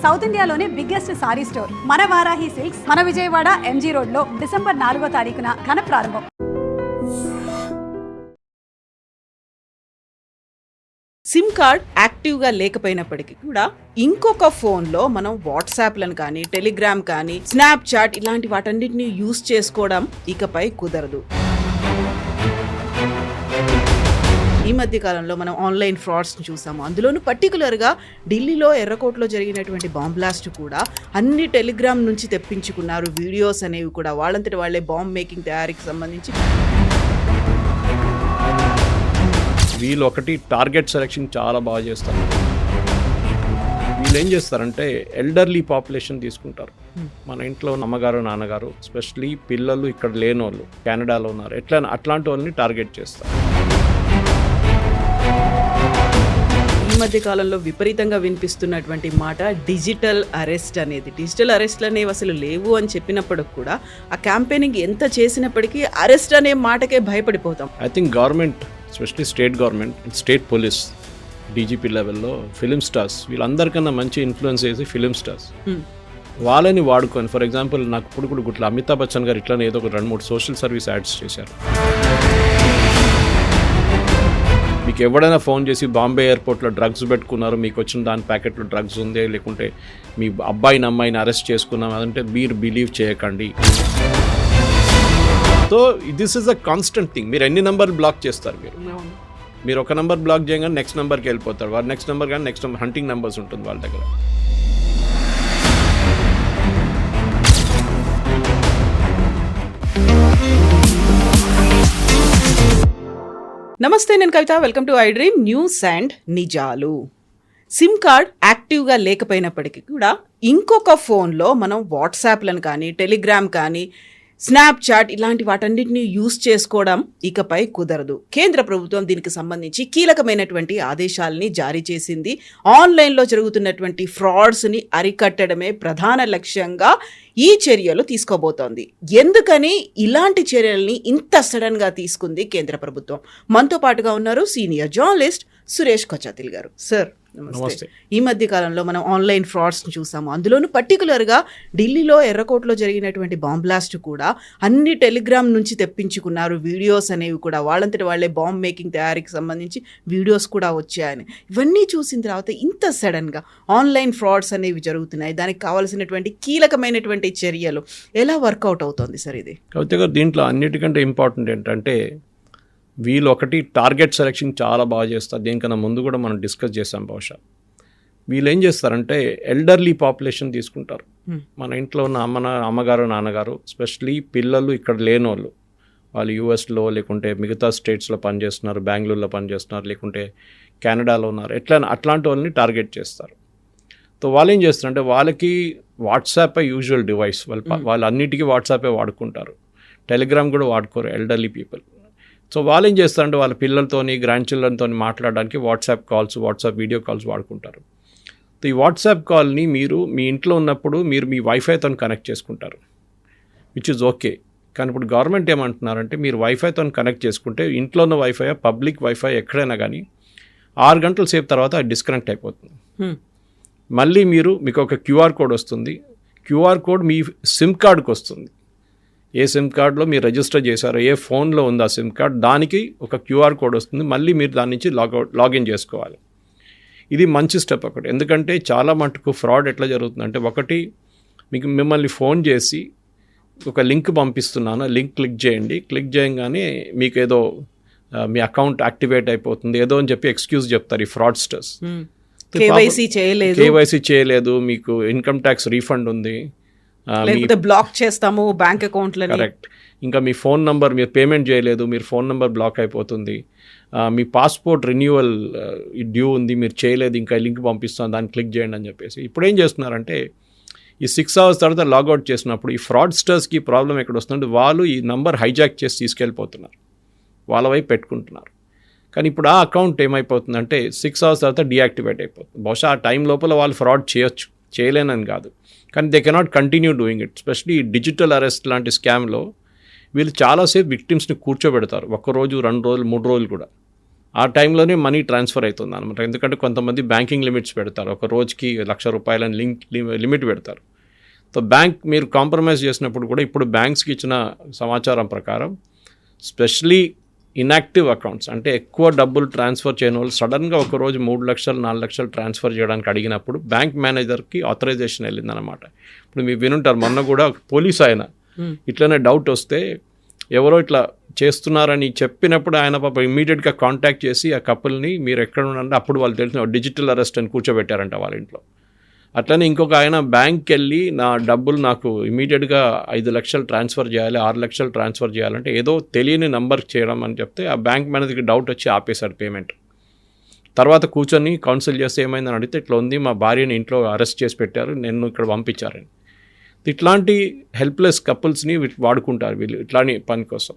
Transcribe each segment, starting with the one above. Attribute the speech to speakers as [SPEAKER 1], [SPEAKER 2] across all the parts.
[SPEAKER 1] South ఇండియాలోనే biggest sorry store మన Varahi silks మన విజయవాడ ఎంజీ రోడ్ లో డిసెంబర్ 4వ తారీఖున ఘన ప్రారంభం.
[SPEAKER 2] సిమ్ కార్డ్ యాక్టివ్గా లేకపోయినప్పటికీ కూడా ఇంకొక ఫోన్లో మనం వాట్సాప్లను కానీ టెలిగ్రామ్ కానీ స్నాప్చాట్ ఇలాంటి వాటన్నిటిని యూజ్ చేసుకోవడం ఇకపై కుదరదు. ఈ మధ్య కాలంలో మనం ఆన్లైన్ ఫ్రాడ్స్ని చూసాము. అందులోనూ పర్టికులర్గా ఢిల్లీలో ఎర్రకోటలో జరిగినటువంటి బాంబ్ బ్లాస్ట్ కూడా అన్ని టెలిగ్రామ్ నుంచి తెప్పించుకున్నారు. వీడియోస్ అనేవి కూడా వాళ్ళంతటి వాళ్ళే బాంబ్ మేకింగ్ తయారీకి సంబంధించి.
[SPEAKER 3] వీళ్ళు ఒకటి టార్గెట్ సెలెక్షన్ చాలా బాగా చేస్తారు. వీళ్ళు ఏం చేస్తారంటే ఎల్డర్లీ పాపులేషన్ తీసుకుంటారు. మన ఇంట్లో అమ్మగారు నాన్నగారు, ఎస్పెషలీ పిల్లలు ఇక్కడ లేని వాళ్ళు కెనడాలో ఉన్నారు, అట్లాంటి వాళ్ళని టార్గెట్ చేస్తారు.
[SPEAKER 2] ఈ మధ్య కాలంలో విపరీతంగా వినిపిస్తున్నటువంటి మాట డిజిటల్ అరెస్ట్ అనేది. డిజిటల్ అరెస్ట్లు అనేవి అసలు లేవు అని చెప్పినప్పటికి కూడా ఆ క్యాంపెయినింగ్ ఎంత చేసినప్పటికీ అరెస్ట్ అనే మాటకే భయపడిపోతాం.
[SPEAKER 3] I think government, especially state government, state police, DGP లెవెల్లో ఫిలిం స్టార్స్ వీళ్ళందరికన్నా మంచి ఇన్ఫ్లుయెన్స్ చేసి ఫిలిం స్టార్స్ వాళ్ళని వాడుకొని, ఫర్ ఎగ్జాంపుల్ నాకు ఇప్పుడు కూడా గుట్ల అమితాబ్ బచ్చన్ గారు ఇట్లానే ఏదో ఒక 2-3 సోషల్ సర్వీస్ యాడ్స్ చేశారు. మీకు ఎవడైనా ఫోన్ చేసి బాంబే ఎయిర్పోర్ట్లో డ్రగ్స్ పెట్టుకున్నారు, మీకు వచ్చిన దాని ప్యాకెట్లో డ్రగ్స్ ఉంది, లేకుంటే మీ అబ్బాయిని అమ్మాయిని అరెస్ట్ చేసుకున్నాం అదంటే మీరు బిలీవ్ చేయకండి. So this is a constant thing. మీరు ఎన్ని నెంబర్ బ్లాక్ చేస్తారు? మీరు ఒక నెంబర్ బ్లాక్ చేయగానే నెక్స్ట్ నెంబర్కి వెళ్ళిపోతారు. వారు నెక్స్ట్ నెంబర్ కానీ నెక్స్ట్ నెంబర్ హంటింగ్ నెంబర్స్ ఉంటుంది వాళ్ళ దగ్గర.
[SPEAKER 2] నమస్తే, నేను Kavitha. Welcome to I dream news and నిజాలు. సిమ్ కార్డ్ యాక్టివ్గా లేకపోయినప్పటికీ కూడా ఇంకొక ఫోన్లో మనం వాట్సాప్లను కానీ టెలిగ్రామ్ కానీ స్నాప్చాట్ ఇలాంటి వాటన్నిటిని యూజ్ చేసుకోవడం ఇకపై కుదరదు. కేంద్ర ప్రభుత్వం దీనికి సంబంధించి కీలకమైనటువంటి ఆదేశాలని జారీ చేసింది. ఆన్లైన్లో జరుగుతున్నటువంటి ఫ్రాడ్స్ని అరికట్టడమే ప్రధాన లక్ష్యంగా ఈ చర్యలు తీసుకోబోతోంది. ఎందుకని ఇలాంటి చర్యల్ని ఇంత సడన్గా తీసుకుంది కేంద్ర ప్రభుత్వం? మనతో పాటుగా ఉన్నారు సీనియర్ జర్నలిస్ట్ సురేష్ కొచ్చాతిల్ గారు. సార్ నమస్తే. ఈ మధ్య కాలంలో మనం ఆన్లైన్ ఫ్రాడ్స్ని చూసాము. అందులోనూ పర్టికులర్గా ఢిల్లీలో ఎర్రకోటలో జరిగినటువంటి బాంబ్ బ్లాస్ట్ కూడా అన్ని టెలిగ్రామ్ నుంచి తెప్పించుకున్నారు. వీడియోస్ అనేవి కూడా వాళ్ళంతటి వాళ్ళే బాంబ్ మేకింగ్ తయారీకి సంబంధించి వీడియోస్ కూడా వచ్చాయని. ఇవన్నీ చూసిన తర్వాత ఇంత సడన్గా ఆన్లైన్ ఫ్రాడ్స్ అనేవి జరుగుతున్నాయి. దానికి కావాల్సినటువంటి కీలకమైనటువంటి చర్యలు ఎలా వర్కౌట్ అవుతుంది సార్ ఇది?
[SPEAKER 3] కవిత, దీంట్లో అన్నిటికంటే ఇంపార్టెంట్ ఏంటంటే వీళ్ళు ఒకటి టార్గెట్ సెలెక్షన్ చాలా బాగా చేస్తారు. దీనికన్నా ముందు కూడా మనం డిస్కస్ చేసాం. బహుశా వీళ్ళు ఏం చేస్తారంటే ఎల్డర్లీ పాపులేషన్ తీసుకుంటారు. మన ఇంట్లో ఉన్న అమ్మగారు నాన్నగారు, ఎస్పెషలీ పిల్లలు ఇక్కడ లేని వాళ్ళు యూఎస్లో లేకుంటే మిగతా స్టేట్స్లో పనిచేస్తున్నారు, బెంగళూరులో పనిచేస్తున్నారు, లేకుంటే కెనడాలో ఉన్నారు, అట్లాంటి వాళ్ళని టార్గెట్ చేస్తారు. సో వాళ్ళు ఏం చేస్తారంటే వాళ్ళకి వాట్సాప్ యూజువల్ డివైస్, వాళ్ళు అన్నిటికీ వాట్సాపే వాడుకుంటారు. టెలిగ్రామ్ కూడా వాడుకోరు ఎల్డర్లీ పీపుల్. సో వాళ్ళు ఏం చేస్తారంటే వాళ్ళ పిల్లలతోని గ్రాండ్ చిల్డ్రన్తో మాట్లాడడానికి WhatsApp calls, WhatsApp video calls వాడుకుంటారు. సో ఈ వాట్సాప్ కాల్ని మీరు మీ ఇంట్లో ఉన్నప్పుడు మీరు మీ వైఫైతో కనెక్ట్ చేసుకుంటారు, విచ్ ఇస్ ఓకే. కానీ ఇప్పుడు గవర్నమెంట్ ఏమంటున్నారంటే మీరు వైఫైతో కనెక్ట్ చేసుకుంటే ఇంట్లో ఉన్న వైఫై, పబ్లిక్ వైఫై ఎక్కడైనా కానీ 6 గంటల సేపు తర్వాత అది డిస్కనెక్ట్ అయిపోతుంది. మళ్ళీ మీకు ఒక క్యూఆర్ కోడ్ వస్తుంది. క్యూఆర్ కోడ్ మీ సిమ్ కార్డ్కి వస్తుంది. ఏ సిమ్ కార్డ్లో మీరు రిజిస్టర్ చేశారో, ఏ ఫోన్లో ఉంది ఆ సిమ్ కార్డ్, దానికి ఒక క్యూఆర్ కోడ్ వస్తుంది. మళ్ళీ మీరు దాని నుంచి లాగిన్ చేసుకోవాలి. ఇది మంచి స్టెప్ ఒకటి. ఎందుకంటే చాలా మటుకు ఫ్రాడ్ ఎట్లా జరుగుతుందంటే, ఒకటి మిమ్మల్ని ఫోన్ చేసి ఒక లింక్ పంపిస్తున్నాను, లింక్ క్లిక్ చేయండి, క్లిక్ చేయగానే మీకు ఏదో మీ అకౌంట్ యాక్టివేట్ అయిపోతుంది ఏదో అని చెప్పి ఎక్స్క్యూజ్ చెప్తారు ఈ ఫ్రాడ్స్టర్స్. కేవైసీ చేయలేదు, మీకు ఇన్కమ్ ట్యాక్స్ రీఫండ్ ఉంది,
[SPEAKER 2] బ్లాక్ చేస్తాము బ్యాంక్ అకౌంట్లో.
[SPEAKER 3] కరెక్ట్. ఇంకా మీ ఫోన్ నంబర్ మీరు పేమెంట్ చేయలేదు, మీరు ఫోన్ నెంబర్ బ్లాక్ అయిపోతుంది, మీ పాస్పోర్ట్ రెన్యూవల్ డ్యూ ఉంది, మీరు చేయలేదు, ఇంకా లింక్ పంపిస్తాను దాన్ని క్లిక్ చేయండి అని చెప్పేసి. ఇప్పుడు ఏం చేస్తున్నారంటే ఈ 6 hours తర్వాత లాగౌట్ చేసినప్పుడు ఈ ఫ్రాడ్స్టర్స్కి ప్రాబ్లం ఎక్కడ వస్తుందంటే వాళ్ళు ఈ నంబర్ హైజాక్ చేసి తీసుకెళ్ళిపోతున్నారు, వాళ్ళ వైపు పెట్టుకుంటున్నారు. కానీ ఇప్పుడు ఆ అకౌంట్ ఏమైపోతుందంటే 6 hours తర్వాత డీయాక్టివేట్ అయిపోతుంది. బహుశా ఆ టైం లోపల వాళ్ళు ఫ్రాడ్ చేయొచ్చు, చేయలేనని కాదు, కానీ they cannot continue doing it. Especially digital arrest లాంటి స్కామ్లో వీళ్ళు చాలాసేపు విక్టిమ్స్ని కూర్చోబెడతారు. 1 రోజు 2 రోజులు 3 రోజులు కూడా. ఆ టైంలోనే మనీ ట్రాన్స్ఫర్ అవుతుంది అనమాట. ఎందుకంటే కొంతమంది బ్యాంకింగ్ లిమిట్స్ పెడతారు, ఒక రోజుకి ₹1,00,000 లిమిట్ పెడతారు. సో బ్యాంక్ మీరు కాంప్రమైజ్ చేసినప్పుడు కూడా ఇప్పుడు బ్యాంక్స్కి ఇచ్చిన సమాచారం ప్రకారం స్పెషలీ ఇన్యాక్టివ్ అకౌంట్స్ అంటే ఎక్కువ డబ్బులు ట్రాన్స్ఫర్ చేయని వాళ్ళు సడన్గా ఒక రోజు 3 లక్షలు 4 లక్షలు ట్రాన్స్ఫర్ చేయడానికి అడిగినప్పుడు బ్యాంక్ మేనేజర్కి ఆథరైజేషన్ వెళ్ళిందనమాట. ఇప్పుడు మీరు వినుంటారు, మొన్న కూడా పోలీస్ ఆయన ఇట్లనే డౌట్ వస్తే ఎవరో ఇట్లా చేస్తున్నారని చెప్పినప్పుడు ఆయన పాప ఇమీడియట్గా కాంటాక్ట్ చేసి ఆ కపుల్ని మీరు ఎక్కడ ఉన్నారంటే అప్పుడు వాళ్ళు తెలిసిన డిజిటల్ అరెస్ట్ అని కూర్చోబెట్టారంట వాళ్ళ ఇంట్లో. అట్లనే ఇంకొక ఆయన బ్యాంక్కి వెళ్ళి నా డబ్బులు నాకు ఇమీడియట్గా 5 లక్షలు ట్రాన్స్ఫర్ చేయాలి, 6 లక్షలు ట్రాన్స్ఫర్ చేయాలంటే ఏదో తెలియని నంబర్ చేయడం అని చెప్తే ఆ బ్యాంక్ మేనేజర్కి డౌట్ వచ్చి ఆపేశాడు పేమెంట్. తర్వాత కూర్చొని కౌన్సిల్ చేస్తే ఏమైందని అడిగితే ఇట్లా ఉంది, మా భార్యని ఇంట్లో అరెస్ట్ చేసి పెట్టారు, నేను ఇక్కడ పంపించారని. ఇట్లాంటి హెల్ప్లెస్ కపుల్స్ని వాడుకుంటారు వీళ్ళు ఇట్లాంటి పని కోసం.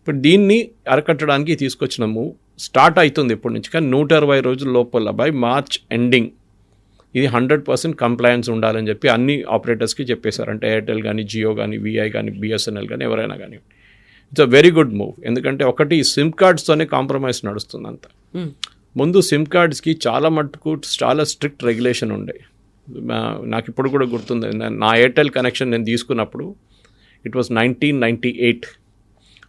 [SPEAKER 3] ఇప్పుడు దీన్ని అరకట్టడానికి తీసుకొచ్చిన మూవ్ స్టార్ట్ అవుతుంది ఇప్పటి నుంచి, కానీ 120 రోజుల లోపల బై మార్చ్ ఎండింగ్ ఇది 100% కంప్లయన్స్ ఉండాలని చెప్పి అన్ని ఆపరేటర్స్కి చెప్పేశారు. అంటే ఎయిర్టెల్ కానీ, జియో కానీ, విఐ కానీ, బిఎస్ఎన్ఎల్ కానీ, ఎవరైనా కానీ. It's a very good move. ఎందుకంటే ఒకటి సిమ్ కార్డ్స్తోనే కాంప్రమైజ్ నడుస్తుంది అంతా. ముందు సిమ్ కార్డ్స్కి చాలా మట్టుకు చాలా స్ట్రిక్ట్ రెగ్యులేషన్ ఉండే. నాకు ఇప్పుడు కూడా గుర్తుంది, నా ఎయిర్టెల్ కనెక్షన్ నేను తీసుకున్నప్పుడు ఇట్ వాస్ 1998.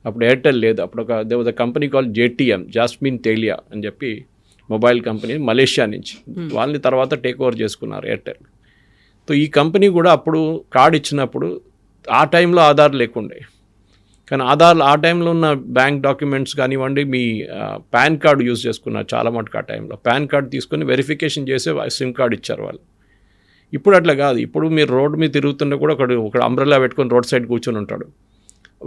[SPEAKER 3] అప్పుడు ఎయిర్టెల్ లేదు. అప్పుడు they was a company call JTM, Jasmine Telia అని చెప్పి మొబైల్ కంపెనీ, మలేషియా నుంచి. వాళ్ళని తర్వాత టేక్ ఓవర్ చేసుకున్నారు ఎయిర్టెల్. సో ఈ కంపెనీ కూడా అప్పుడు కార్డ్ ఇచ్చినప్పుడు ఆ టైంలో ఆధార్ లేకుండే, కానీ ఆ టైంలో ఉన్న బ్యాంక్ డాక్యుమెంట్స్ కానివ్వండి, మీ పాన్ కార్డు యూజ్ చేసుకున్నారు చాలా మటుకు. ఆ టైంలో పాన్ కార్డు తీసుకొని వెరిఫికేషన్ చేసే సిమ్ కార్డు ఇచ్చారు వాళ్ళు. ఇప్పుడు అట్లా కాదు. ఇప్పుడు మీరు రోడ్డు మీద తిరుగుతున్నా కూడా ఒక అంబ్రెల్లా పెట్టుకొని రోడ్ సైడ్ కూర్చొని ఉంటాడు.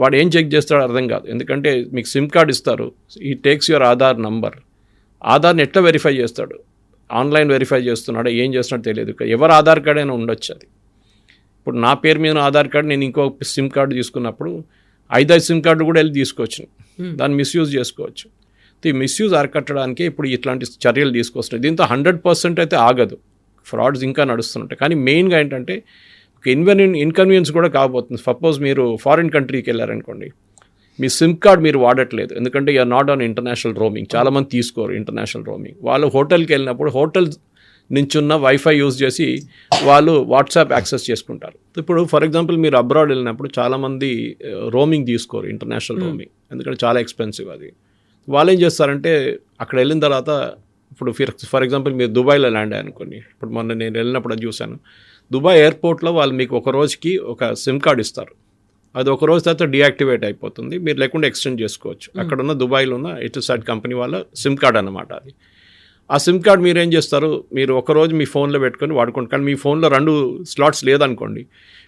[SPEAKER 3] వాడు ఏం చెక్ చేస్తాడో అర్థం కాదు. ఎందుకంటే మీకు సిమ్ కార్డు ఇస్తారు, ఈ టేక్స్ యువర్ ఆధార్ నంబర్. ఆధార్ని ఎట్లా వెరిఫై చేస్తాడు? ఆన్లైన్ వెరిఫై చేస్తున్నాడో ఏం చేస్తున్నాడో తెలియదు. ఎవరు ఆధార్ కార్డ్ అయినా ఉండొచ్చు అది. ఇప్పుడు నా పేరు మీద ఆధార్ కార్డు, నేను ఇంకో సిమ్ కార్డు తీసుకున్నప్పుడు 5 సిమ్ కార్డు కూడా వెళ్ళి తీసుకోవచ్చు, దాన్ని మిస్యూజ్ చేసుకోవచ్చు. ఈ మిస్యూజ్ అరికట్టడానికి ఇప్పుడు ఇట్లాంటి చర్యలు తీసుకొస్తున్నాయి. దీంతో 100% అయితే ఆగదు, ఫ్రాడ్స్ ఇంకా నడుస్తుంటాయి. కానీ మెయిన్గా ఏంటంటే ఒక ఇన్కన్వీనియన్స్ కూడా కాబోతుంది. సపోజ్ మీరు ఫారిన్ కంట్రీకి వెళ్ళారనుకోండి, మీ సిమ్ కార్డ్ మీరు వాడట్లేదు, ఎందుకంటే you're not on international roaming. చాలామంది తీసుకోరు ఇంటర్నేషనల్ రోమింగ్. వాళ్ళు హోటల్కి వెళ్ళినప్పుడు హోటల్ నుంచి ఉన్న వైఫై యూజ్ చేసి వాళ్ళు వాట్సాప్ యాక్సెస్ చేసుకుంటారు. ఇప్పుడు ఫర్ ఎగ్జాంపుల్ మీరు అబ్రాడ్ వెళ్ళినప్పుడు చాలామంది రోమింగ్ తీసుకోరు, ఇంటర్నేషనల్ రోమింగ్, ఎందుకంటే చాలా ఎక్స్పెన్సివ్ అది. వాళ్ళు ఏం చేస్తారంటే అక్కడ వెళ్ళిన తర్వాత, ఇప్పుడు ఫర్ ఎగ్జాంపుల్ మీరు దుబాయ్లో ల్యాండ్ అనుకోండి, ఇప్పుడు మొన్న నేను వెళ్ళినప్పుడు అది చూశాను. దుబాయ్ ఎయిర్పోర్ట్లో వాళ్ళు మీకు ఒక రోజుకి ఒక సిమ్ కార్డ్ ఇస్తారు. అది ఒక రోజు తర్వాత డీయాక్టివేట్ అయిపోతుంది, మీరు లేకుండా ఎక్స్టెండ్ చేసుకోవచ్చు. అక్కడ ఉన్న దుబాయ్లో ఉన్న ఎయిర్టెల్ కంపెనీ వాళ్ళ సిమ్ కార్డ్ అన్నమాట అది. ఆ సిమ్ కార్డ్ మీరు ఏం చేస్తారు, మీరు ఒకరోజు మీ ఫోన్లో పెట్టుకొని వాడుకోండి. కానీ మీ ఫోన్లో 2 స్లాట్స్ లేదనుకోండి,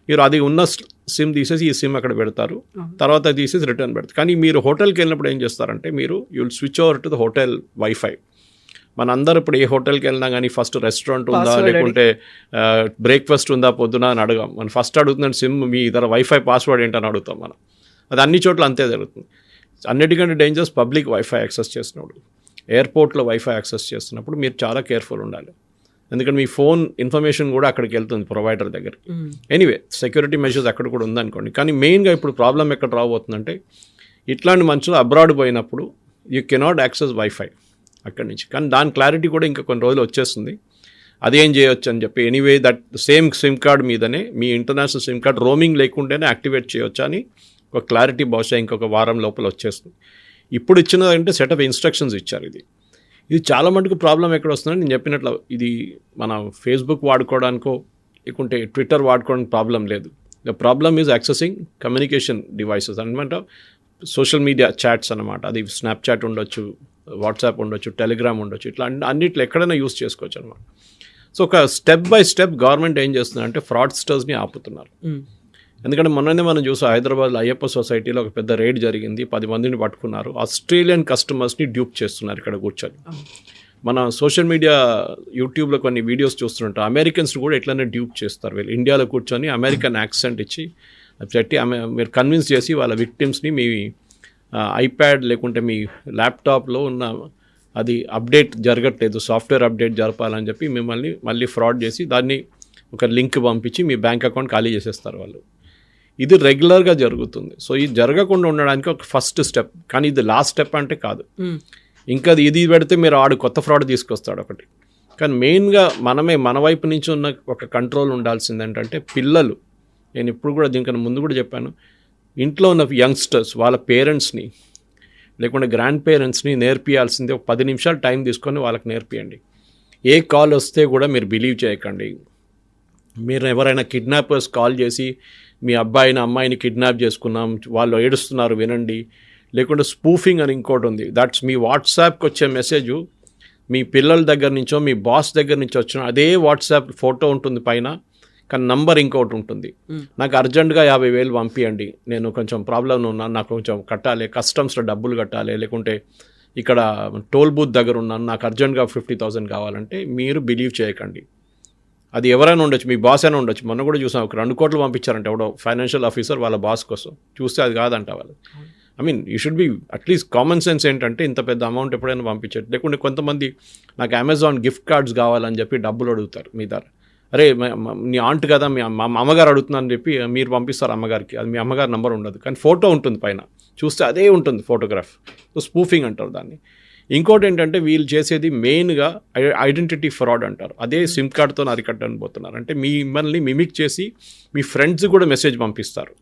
[SPEAKER 3] మీరు అది ఉన్న సిమ్ తీసేసి ఈ సిమ్ అక్కడ పెడతారు, తర్వాత తీసేసి రిటర్న్ పెడతారు. కానీ మీరు హోటల్కి వెళ్ళినప్పుడు ఏం చేస్తారంటే మీరు will switch over to the hotel wifi. మనందరూ ఇప్పుడు ఏ హోటల్కి వెళ్ళినా కానీ ఫస్ట్ రెస్టారెంట్ ఉందా, లేకుంటే బ్రేక్ఫాస్ట్ ఉందా పొద్దున అని అడగాం. మనం ఫస్ట్ అడుగుతున్నాం సిమ్ మీ ఇతర వైఫై పాస్వర్డ్ ఏంటని అడుగుతాం మనం. అది అన్ని చోట్ల అంతే జరుగుతుంది. అన్నిటికంటే డేంజర్స్ పబ్లిక్ వైఫై యాక్సెస్ చేసినప్పుడు, ఎయిర్పోర్ట్లో వైఫై యాక్సెస్ చేస్తున్నప్పుడు మీరు చాలా కేర్ఫుల్ ఉండాలి. ఎందుకంటే మీ ఫోన్ ఇన్ఫర్మేషన్ కూడా అక్కడికి వెళ్తుంది ప్రొవైడర్ దగ్గరికి. ఎనీవే సెక్యూరిటీ మెజర్స్ అక్కడ కూడా ఉందనుకోండి. కానీ మెయిన్గా ఇప్పుడు ప్రాబ్లం ఎక్కడ రాబోతుందంటే, ఇట్లాంటి మనుషులు అబ్రాడ్ పోయినప్పుడు యూ కెనాట్ యాక్సెస్ వైఫై అక్కడి నుంచి. కానీ దాని క్లారిటీ కూడా ఇంకా కొన్ని రోజులు వచ్చేస్తుంది, అదేం చేయొచ్చు అని చెప్పి. Anyway that same SIM card మీదనే మీ ఇంటర్నేషనల్ సిమ్ కార్డ్ రోమింగ్ లేకుండానే యాక్టివేట్ చేయొచ్చు అని ఒక క్లారిటీ బహుశా ఇంకొక వారం లోపల వచ్చేస్తుంది. ఇప్పుడు ఇచ్చినదంటే సెట్ ఆఫ్ ఇన్స్ట్రక్షన్స్ ఇచ్చారు. ఇది చాలా మటుకు ప్రాబ్లం ఎక్కడ వస్తుందని నేను చెప్పినట్లు, ఇది మన ఫేస్బుక్ వాడుకోవడానికో లేకుంటే ట్విట్టర్ వాడుకోవడానికి ప్రాబ్లం లేదు. The problem is accessing communication devices అనమాట, సోషల్ మీడియా చాట్స్ అనమాట. అది స్నాప్చాట్ ఉండొచ్చు, వాట్సాప్ ఉండొచ్చు, టెలిగ్రామ్ ఉండొచ్చు, ఇట్లా అన్నిట్లో ఎక్కడైనా యూస్ చేసుకోవచ్చు అనమాట. సో ఒక స్టెప్ బై స్టెప్ గవర్నమెంట్ ఏం చేస్తుందంటే ఫ్రాడ్స్టర్స్ని ఆపుతున్నారు. ఎందుకంటే మొన్ననే మనం చూసాం, హైదరాబాద్లో అయ్యప్ప సొసైటీలో ఒక పెద్ద రేడ్ జరిగింది, 10 మందిని పట్టుకున్నారు. ఆస్ట్రేలియన్ కస్టమర్స్ని డ్యూప్ చేస్తున్నారు ఇక్కడ కూర్చొని. మన సోషల్ మీడియా యూట్యూబ్లో కొన్ని వీడియోస్ చూస్తుంటాం, అమెరికన్స్ కూడా ఎట్లనే డ్యూప్ చేస్తారు. వీళ్ళు ఇండియాలో కూర్చొని అమెరికన్ యాక్సెంట్ ఇచ్చి పెట్టి మీరు కన్విన్స్ చేసి వాళ్ళ విక్టిమ్స్ని మీ ఐప్యాడ్ లేకుంటే మీ ల్యాప్టాప్లో ఉన్న అది అప్డేట్ జరగట్లేదు, సాఫ్ట్వేర్ అప్డేట్ జరపాలని చెప్పి మిమ్మల్ని మళ్ళీ ఫ్రాడ్ చేసి దాన్ని ఒక లింక్ పంపించి మీ బ్యాంక్ అకౌంట్ ఖాళీ చేసేస్తారు వాళ్ళు. ఇది రెగ్యులర్గా జరుగుతుంది. సో ఇది జరగకుండా ఉండడానికి ఒక ఫస్ట్ స్టెప్, కానీ ఇది లాస్ట్ స్టెప్ అంటే కాదు. ఇంకా ఇది పెడితే మీరు ఆడు కొత్త ఫ్రాడ్ తీసుకొస్తాడు ఒకటి. కానీ మెయిన్గా మన వైపు నుంచి ఉన్న ఒక కంట్రోల్ ఉండాల్సింది ఏంటంటే పిల్లలు. నేను ఇప్పుడు కూడా దీనికన్నా ముందు కూడా చెప్పాను, ఇంట్లో ఉన్న యంగ్స్టర్స్ వాళ్ళ పేరెంట్స్ని లేకుంటే గ్రాండ్ పేరెంట్స్ని నేర్పియాల్సింది ఒక 10 నిమిషాలు టైం తీసుకొని వాళ్ళకి నేర్పియండి. ఏ కాల్ వస్తే కూడా మీరు బిలీవ్ చేయకండి. మీరు ఎవరైనా కిడ్నాపర్స్ కాల్ చేసి మీ అబ్బాయిని అమ్మాయిని కిడ్నాప్ చేసుకున్నాం వాళ్ళు ఏడుస్తున్నారు వినండి, లేకుంటే స్పూఫింగ్ అని ఇంకోటి ఉంది. దట్స్ మీ వాట్సాప్కి వచ్చే మెసేజ్ మీ పిల్లల దగ్గర నుంచో మీ బాస్ దగ్గర నుంచి వచ్చిన అదే వాట్సాప్ ఫోటో ఉంటుంది పైన, కానీ నంబర్ ఇంకోటి ఉంటుంది. నాకు అర్జెంటుగా 50,000 పంపించండి, నేను కొంచెం ప్రాబ్లంలో ఉన్నాను, నాకు కొంచెం కట్టాలి, కస్టమ్స్లో డబ్బులు కట్టాలి, లేకుంటే ఇక్కడ టోల్ బూత్ దగ్గర ఉన్నాను, నాకు అర్జెంటుగా 50,000 కావాలంటే మీరు బిలీవ్ చేయకండి. అది ఎవరైనా ఉండొచ్చు, మీ బాస్ అయినా ఉండొచ్చు. మొన్న కూడా చూసాం, ఒక 2 కోట్లు పంపించారంటే ఎవడో ఫైనాన్షియల్ ఆఫీసర్ వాళ్ళ బాస్ కోసం. చూస్తే అది కాదంట వాళ్ళు. I mean you should be at least common sense ఏంటంటే ఇంత పెద్ద అమౌంట్ ఎప్పుడైనా పంపించట్టు. లేకుంటే కొంతమంది నాకు అమెజాన్ గిఫ్ట్ కార్డ్స్ కావాలని చెప్పి డబ్బులు అడుగుతారు మీ దగ్గర. అరే నీ ఆంట్ కదా, మా అమ్మగారు అడుగుతుందని చెప్పి మీరు పంపిస్తారు అమ్మగారికి. అది మీ అమ్మగారి నెంబర్ ఉండదు, కానీ ఫోటో ఉంటుంది పైన, చూస్తే అదే ఉంటుంది ఫోటోగ్రాఫ్. సో స్పూఫింగ్ అంటారు దాన్ని. ఇంకోటి ఏంటంటే వీళ్ళు చేసేది మెయిన్గా ఐడెంటిటీ ఫ్రాడ్ అంటారు. అదే సిమ్ కార్డ్తో అరికట్టని పోతున్నారు. అంటే మిమ్మల్ని మిమిక్ చేసి మీ ఫ్రెండ్స్ కూడా మెసేజ్ పంపిస్తారు.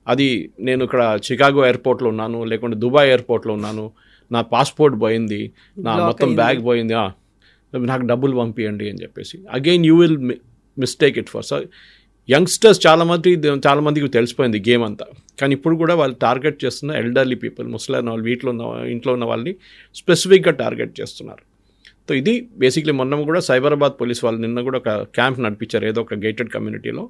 [SPEAKER 3] అది నేను ఇక్కడ చికాగో ఎయిర్పోర్ట్లో ఉన్నాను, లేకుంటే దుబాయ్ ఎయిర్పోర్ట్లో ఉన్నాను, నా పాస్పోర్ట్ పోయింది, నా మొత్తం బ్యాగ్ పోయింది, నాకు డబ్బులు పంపించండి అని చెప్పేసి. Again you will mistake it for. So youngsters చాలామందికి తెలిసిపోయింది గేమ్ అంతా. కానీ ఇప్పుడు కూడా వాళ్ళు టార్గెట్ చేస్తున్న ఎల్డర్లీ పీపుల్, ముసలైన వాళ్ళు, ఇంట్లో ఉన్న వాళ్ళని స్పెసిఫిక్గా టార్గెట్ చేస్తున్నారు. సో ఇది బేసిక్లీ మొన్న కూడా సైబరాబాద్ పోలీస్ వాళ్ళు నిన్న కూడా ఒక క్యాంప్ నడిపించారు ఏదో ఒక గేటెడ్ కమ్యూనిటీలో.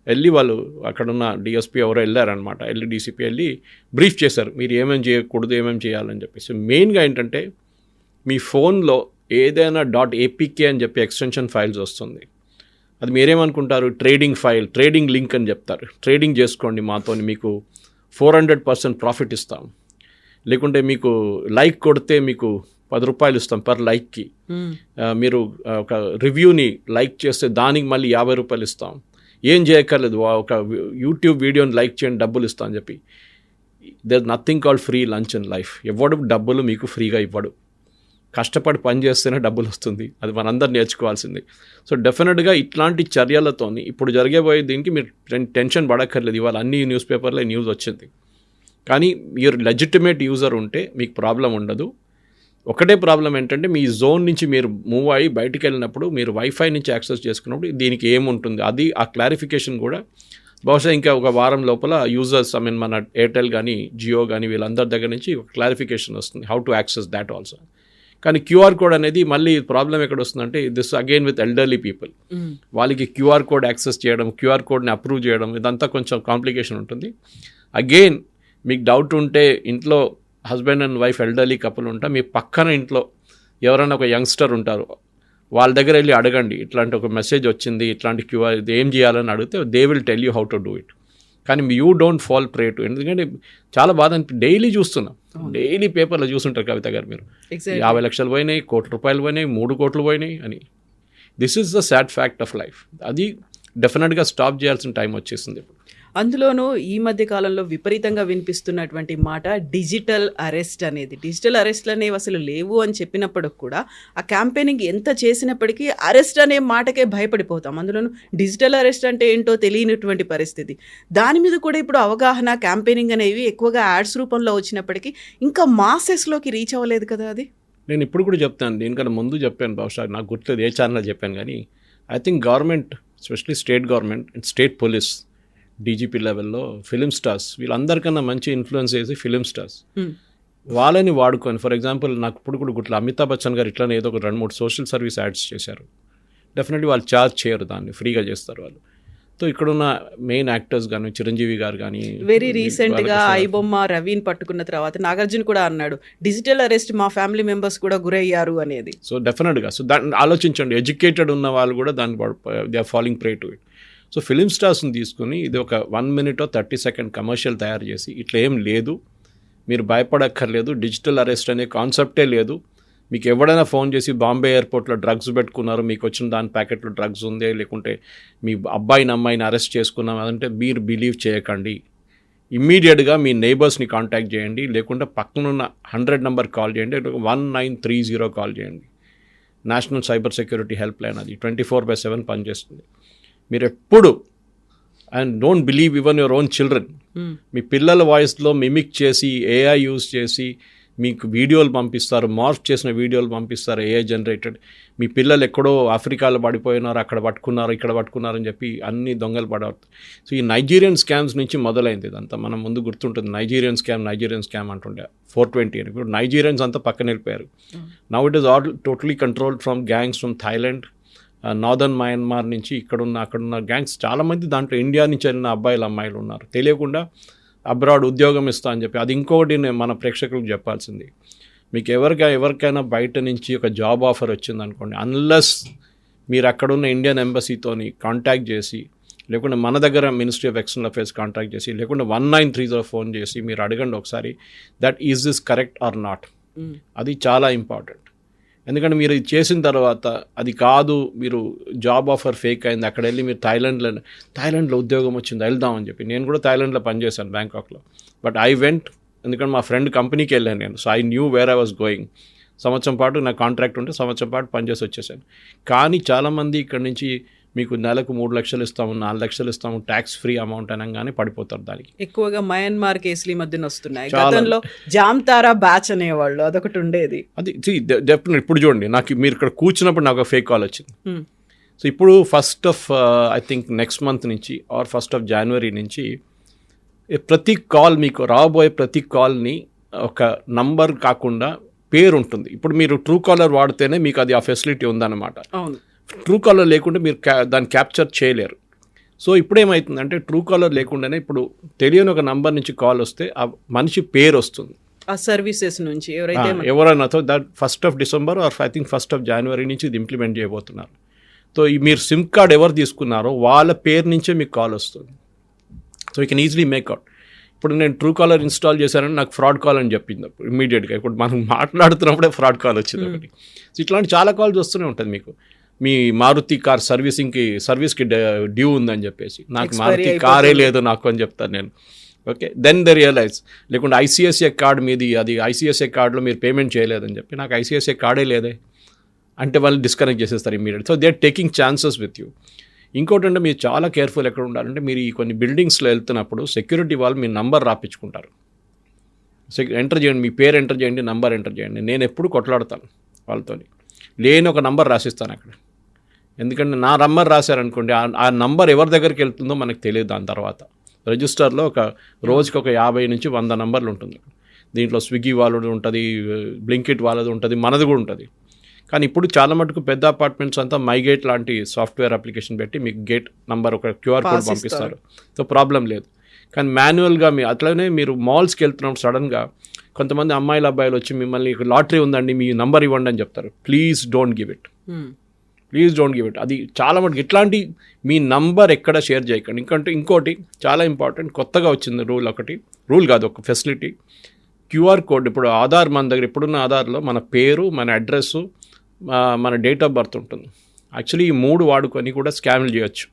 [SPEAKER 3] వెళ్ళి వాళ్ళు అక్కడున్న డిఎస్పీ ఎవరో వెళ్ళారనమాట, డీసీపీ వెళ్ళి బ్రీఫ్ చేశారు మీరు ఏమేమి చేయకూడదు, ఏమేమి చేయాలని చెప్పేసి. మెయిన్గా ఏంటంటే మీ ఫోన్లో ఏదైనా .apk అని చెప్పి ఎక్స్టెన్షన్ ఫైల్స్ వస్తుంది. అది మీరేమనుకుంటారు, ట్రేడింగ్ ఫైల్, ట్రేడింగ్ లింక్ అని చెప్తారు. ట్రేడింగ్ చేసుకోండి మాతోని, మీకు 400% ప్రాఫిట్ ఇస్తాం, లేకుంటే మీకు లైక్ కొడితే మీకు 10 రూపాయలు ఇస్తాం పర్ లైక్కి, మీరు ఒక రివ్యూని లైక్ చేస్తే దానికి మళ్ళీ 50 రూపాయలు ఇస్తాం, ఏం చేయక్కర్లేదు, ఒక యూట్యూబ్ వీడియోని లైక్ చేయండి డబ్బులు ఇస్తాం అని చెప్పి. There nothing called free lunch in life. ఎవడు డబ్బులు మీకు ఫ్రీగా ఇవ్వడు, కష్టపడి పని చేస్తేనే డబ్బులు వస్తుంది. అది మనందరూ నేర్చుకోవాల్సింది. సో డెఫినెట్గా ఇట్లాంటి చర్యలతోని ఇప్పుడు జరిగేపోయే దీనికి మీరు టెన్షన్ పడక్కర్లేదు. ఇవాళ అన్ని న్యూస్ పేపర్లో న్యూస్ వచ్చింది. కానీ మీరు లెజిటిమేట్ యూజర్ ఉంటే మీకు ప్రాబ్లం ఉండదు. ఒకటే ప్రాబ్లం ఏంటంటే మీ జోన్ నుంచి మీరు మూవ్ అయ్యి బయటికి వెళ్ళినప్పుడు మీరు వైఫై నుంచి యాక్సెస్ చేసుకున్నప్పుడు దీనికి ఏముంటుంది, అది ఆ క్లారిఫికేషన్ కూడా బహుశా ఇంకా ఒక వారం లోపల యూజర్స్ మన ఎయిర్టెల్ కానీ జియో కానీ వీళ్ళందరి దగ్గర నుంచి ఒక క్లారిఫికేషన్ వస్తుంది how to access that also. కానీ క్యూఆర్ కోడ్ అనేది మళ్ళీ ప్రాబ్లం ఎక్కడ వస్తుందంటే this again with elderly people. వాళ్ళకి క్యూఆర్ కోడ్ యాక్సెస్ చేయడం, క్యూఆర్ కోడ్ని అప్రూవ్ చేయడం, ఇదంతా కొంచెం కాంప్లికేషన్ ఉంటుంది. అగైన్ మీకు డౌట్ ఉంటే ఇంట్లో husband and wife elderly couple ఉంటా, మీ పక్కన ఇంట్లో ఎవరైనా ఒక యంగ్స్టర్ ఉంటారు, వాళ్ళ దగ్గర వెళ్ళి అడగండి ఇట్లాంటి ఒక మెసేజ్ వచ్చింది, ఇట్లాంటి క్యూఆర్ ఇది ఏం చేయాలని అడిగితే they will tell you how to do it. కానీ you don't fall prey to. ఎందుకంటే చాలా బాధ డైలీ చూస్తున్నాం, డైలీ పేపర్లో చూస్తుంటారు కవిత గారు మీరు 50 లక్షలు పోయినాయి, ₹1 కోట్లు పోయినాయి, 3 కోట్లు పోయినాయి అని. This is the sad fact of life. అది డెఫినెట్గా స్టాప్ చేయాల్సిన టైం వచ్చేసింది ఇప్పుడు.
[SPEAKER 2] అందులోనూ ఈ మధ్య కాలంలో విపరీతంగా వినిపిస్తున్నటువంటి మాట డిజిటల్ అరెస్ట్ అనేది. డిజిటల్ అరెస్ట్లు అనేవి అసలు లేవు అని చెప్పినప్పటికి కూడా ఆ క్యాంపెయినింగ్ ఎంత చేసినప్పటికీ అరెస్ట్ అనే మాటకే భయపడిపోతాం. అందులోనూ డిజిటల్ అరెస్ట్ అంటే ఏంటో తెలియనటువంటి పరిస్థితి. దాని మీద కూడా ఇప్పుడు అవగాహన, క్యాంపెయినింగ్ అనేవి ఎక్కువగా యాడ్స్ రూపంలో వచ్చినప్పటికీ ఇంకా మాసెస్లోకి రీచ్ అవ్వలేదు కదా. అది
[SPEAKER 3] నేను ఇప్పుడు కూడా చెప్తాను, దీనికన్నా ముందు చెప్పాను, బహుశా నాకు గుర్తులేదు ఏ ఛానల్లో చెప్పాను. కానీ I think government, especially state government and state police DGP లెవెల్లో ఫిలిం స్టార్స్, వీళ్ళందరికన్నా మంచి ఇన్ఫ్లుయెన్స్ చేసి ఫిలిం స్టార్స్ వాళ్ళని వాడుకొని, ఫర్ ఎగ్జాంపుల్ నాకు ఇప్పుడు కూడా గుర్తులు అమితాబ్ బచ్చన్ గారు ఇట్లానే ఏదో ఒక 2-3 సోషల్ సర్వీస్ యాడ్స్ చేశారు. డెఫినెట్లీ వాళ్ళు ఛార్జ్ చేయరు, దాన్ని ఫ్రీగా చేస్తారు వాళ్ళు. సో ఇక్కడున్న మెయిన్ యాక్టర్స్ కానీ చిరంజీవి గారు కానీ
[SPEAKER 2] వెరీ రీసెంట్గా ఐబొమ్మ రవిని పట్టుకున్న తర్వాత నాగార్జున కూడా అన్నాడు డిజిటల్ అరెస్ట్ మా ఫ్యామిలీ మెంబర్స్ కూడా గురయ్యారు అనేది.
[SPEAKER 3] సో డెఫినెట్గా సో దాన్ని ఆలోచించండి, ఎడ్యుకేటెడ్ ఉన్న వాళ్ళు కూడా దాన్ని they are following prey to it. So film స్టార్స్ని తీసుకుని ఇది ఒక 1 minute 30 second కమర్షియల్ తయారు చేసి ఇట్లా ఏం లేదు, మీరు భయపడక్కర్లేదు, డిజిటల్ అరెస్ట్ అనే కాన్సెప్టే లేదు, మీకు ఎవడైనా ఫోన్ చేసి బాంబే ఎయిర్పోర్ట్లో డ్రగ్స్ పెట్టుకున్నారు, మీకు వచ్చిన దాని ప్యాకెట్లో డ్రగ్స్ ఉంది, లేకుంటే మీ అబ్బాయిని అమ్మాయిని అరెస్ట్ చేసుకున్నాం అదంటే మీరు బిలీవ్ చేయకండి. ఇమ్మీడియట్గా మీ నైబర్స్ని కాంటాక్ట్ చేయండి, లేకుంటే పక్కనున్న 100 నెంబర్ కాల్ చేయండి, 1930 కాల్ చేయండి. National cyber security help line అది 24/7 పనిచేస్తుంది. మీరు ఎప్పుడు and don't believe even your own children. మీ పిల్లల వాయిస్లో మిమిక్ చేసి ఏఐ యూజ్ చేసి మీకు వీడియోలు పంపిస్తారు, మార్ఫ్ చేసిన వీడియోలు పంపిస్తారు ఏఐ జనరేటెడ్. మీ పిల్లలు ఎక్కడో ఆఫ్రికాలో పడిపోయినారు, అక్కడ పట్టుకున్నారు, ఇక్కడ పట్టుకున్నారు అని చెప్పి అన్ని దొంగలు పడవుతాయి. సో ఈ నైజీరియన్ స్కామ్స్ నుంచి మొదలైంది ఇదంతా. మనం ముందు గుర్తుంటుంది నైజీరియన్ స్కామ్ అంటుండే 420 అని. ఇప్పుడు నైజీరియన్స్ అంతా పక్కన వెళ్ళిపోయారు. Now it is all totally controlled from gangs from Thailand, northern Myanmar నుంచి అక్కడున్న గ్యాంగ్స్ చాలామంది దాంట్లో ఇండియా నుంచి వెళ్ళిన అబ్బాయిలు అమ్మాయిలు ఉన్నారు. తెలియకుండా అబ్రాడ్ ఉద్యోగం ఇస్తా అని చెప్పి. అది ఇంకొకటి నేను మన ప్రేక్షకులకు చెప్పాల్సింది, మీకు ఎవరికైనా బయట నుంచి ఒక జాబ్ ఆఫర్ వచ్చింది అనుకోండి, అన్లెస్ మీరు అక్కడున్న ఇండియన్ ఎంబసీతోని కాంటాక్ట్ చేసి, లేకుంటే మన దగ్గర ministry of external affairs contact చేసి, లేకుంటే 1930 ఫోన్ చేసి మీరు అడగండి ఒకసారి that is this correct or not. అది చాలా ఇంపార్టెంట్. ఎందుకంటే మీరు ఇది చేసిన తర్వాత అది కాదు, మీరు జాబ్ ఆఫర్ ఫేక్ అయింది, అక్కడ వెళ్ళి మీరు థాయిలాండ్లో ఉద్యోగం వచ్చింది వెళ్దామని చెప్పి. నేను కూడా థాయిలాండ్లో పనిచేశాను బ్యాంకాక్లో. బట్ ఐ వెంట్, ఎందుకంటే మా ఫ్రెండ్ కంపెనీకి వెళ్ళాను నేను. So I knew where I was going. సంవత్సరం పాటు నా కాంట్రాక్ట్ ఉంటే సంవత్సరం పాటు పనిచేసి వచ్చేసాను. కానీ చాలామంది ఇక్కడ నుంచి మీకు నెలకు 3 లక్షలు ఇస్తాము, 4 లక్షలు ఇస్తాము, ట్యాక్స్ ఫ్రీ అమౌంట్ అనగానే పడిపోతారు దానికి.
[SPEAKER 2] ఎక్కువగా మయన్మార్ కేసులు ఈ మధ్యన వస్తున్నాయి. గతంలో జామ్తారా బ్యాచ్ అనేవాళ్ళు, అదొకటి ఉండేది.
[SPEAKER 3] అది డెఫినెట్. ఇప్పుడు చూడండి, నాకు మీరు ఇక్కడ కూర్చున్నప్పుడు నాకు ఫేక్ కాల్ వచ్చింది. సో ఇప్పుడు 1st of I think next month నుంచి ఆర్ 1st of January నుంచి ప్రతి కాల్, మీకు రాబోయే ప్రతి కాల్ని ఒక నంబర్ కాకుండా పేరు ఉంటుంది. ఇప్పుడు మీరు ట్రూ కాలర్ వాడితేనే మీకు అది ఆ ఫెసిలిటీ ఉందన్నమాట.
[SPEAKER 2] అవును.
[SPEAKER 3] ట్రూ కాలర్ లేకుంటే మీరు దాన్ని క్యాప్చర్ చేయలేరు. సో ఇప్పుడు ఏమవుతుందంటే ట్రూ కాలర్ లేకుండానే ఇప్పుడు తెలియని ఒక నంబర్ నుంచి కాల్ వస్తే ఆ మనిషి పేరు వస్తుంది
[SPEAKER 2] ఆ సర్వీసెస్ నుంచి
[SPEAKER 3] ఎవరైనా. So that 1st of December or I think 1st of January నుంచి ఇది ఇంప్లిమెంట్ చేయబోతున్నారు. సో మీరు సిమ్ కార్డ్ ఎవరు తీసుకున్నారో వాళ్ళ పేరు నుంచే మీకు కాల్ వస్తుంది. So you can easily make out. ఇప్పుడు నేను ట్రూ కాలర్ ఇన్స్టాల్ చేశానని నాకు ఫ్రాడ్ కాల్ అని చెప్పింది అప్పుడు ఇమీడియట్గా. ఇప్పుడు మనం మాట్లాడుతున్నప్పుడే ఫ్రాడ్ కాల్ వచ్చింది ఒకటి. సో ఇట్లాంటి చాలా కాల్స్ వస్తూనే ఉంటుంది. మీకు మీ మారుతి కార్ సర్వీస్కి డ్యూ ఉందని చెప్పేసి, నాకు మారుతి కారే లేదు నాకు అని చెప్తాను నేను. Okay, then they realise. లేకుంటే ఐసిఐసిఐ కార్డ్ మీది, అది ఐసిఐసిఐ కార్డులో మీరు పేమెంట్ చేయలేదని చెప్పి, నాకు ఐసిఐసిఐ కార్డే లేదే అంటే వాళ్ళు డిస్కనెక్ట్ చేసేస్తారు immediate. So they are taking chances with you. ఇంకోటి అంటే మీరు చాలా కేర్ఫుల్ ఎక్కడ ఉండాలంటే, మీరు ఈ కొన్ని బిల్డింగ్స్లో వెళ్తున్నప్పుడు సెక్యూరిటీ వాళ్ళు మీ నంబర్ రాపించుకుంటారు. ఎంటర్ చేయండి, మీ పేరు ఎంటర్ చేయండి, నంబర్ ఎంటర్ చేయండి. నేను ఎప్పుడు కొట్లాడతాను వాళ్ళతో, లేని ఒక నంబర్ రాసిస్తాను అక్కడ. ఎందుకంటే నా నంబర్ రాశారనుకోండి, ఆ నంబర్ ఎవరి దగ్గరికి వెళ్తుందో మనకు తెలియదు. దాని తర్వాత రిజిస్టర్లో ఒక రోజుకి ఒక 50 నుంచి 100 నంబర్లు ఉంటుంది. దీంట్లో స్విగ్గీ వాళ్ళది ఉంటుంది, బ్లింకిట్ వాళ్ళది ఉంటుంది, మనది కూడా ఉంటుంది. కానీ ఇప్పుడు చాలా మటుకు పెద్ద అపార్ట్మెంట్స్ అంతా మైగేట్ లాంటి సాఫ్ట్వేర్ అప్లికేషన్ పెట్టి మీకు గేట్ నంబర్ ఒక QR కోడ్ పంపిస్తారు. సో ప్రాబ్లం లేదు. కానీ మాన్యువల్గా అట్లనే మీరు మాల్స్కి వెళ్తున్నప్పుడు సడన్గా కొంతమంది అమ్మాయిలు అబ్బాయిలు వచ్చి మిమ్మల్ని లాటరీ ఉందండి మీ నంబర్ ఇవ్వండి అని చెప్తారు. Please don't give it. అది చాలా మటుకు ఇట్లాంటి మీ నంబర్ ఎక్కడ షేర్ చేయకండి. ఇంకోటి చాలా ఇంపార్టెంట్, కొత్తగా వచ్చింది రూల్ కాదు, ఒక ఫెసిలిటీ. QR code. ఇప్పుడు ఆధార్, మన దగ్గర ఇప్పుడున్న ఆధార్లో మన పేరు, మన అడ్రస్సు, మన డేట్ ఆఫ్ బర్త్ ఉంటుంది. యాక్చువల్లీ ఈ 3 వాడుకొని కూడా స్కామ్లు చేయొచ్చు.